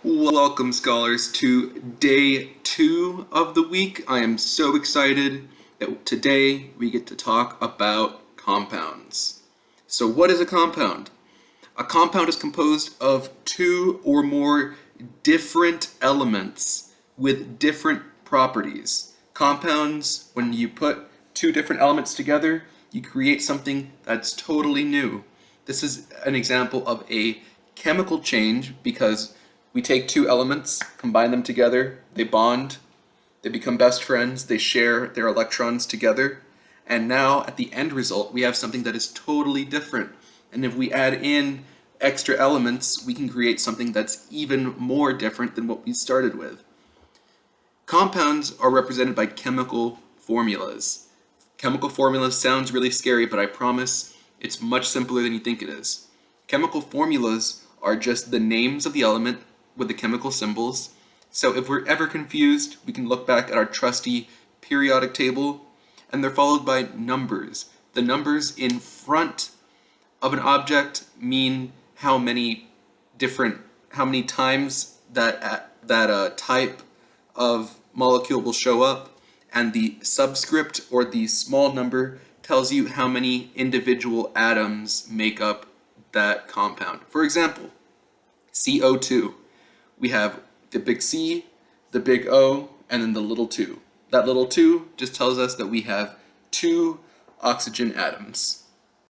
Welcome, scholars, to day 2 of the week. I am so excited that today we get to talk about compounds. So, what is a compound? A compound is composed of two or more different elements with different properties. Compounds, when you put two different elements together, you create something that's totally new. This is an example of a chemical change because we take two elements, combine them together, they bond, they become best friends, they share their electrons together, and now at the end result we have something that is totally different. And if we add in extra elements, we can create something that's even more different than what we started with. Compounds are represented by chemical formulas. Chemical formulas sounds really scary, but I promise it's much simpler than you think it is. Chemical formulas are just the names of the element with the chemical symbols. So if we're ever confused, we can look back at our trusty periodic table, and they're followed by numbers. The numbers in front of an object mean how many times that type of molecule will show up, and the subscript or the small number tells you how many individual atoms make up that compound. For example, CO2. We have the big C, the big O, and then the little 2. That little 2 just tells us that we have two oxygen atoms.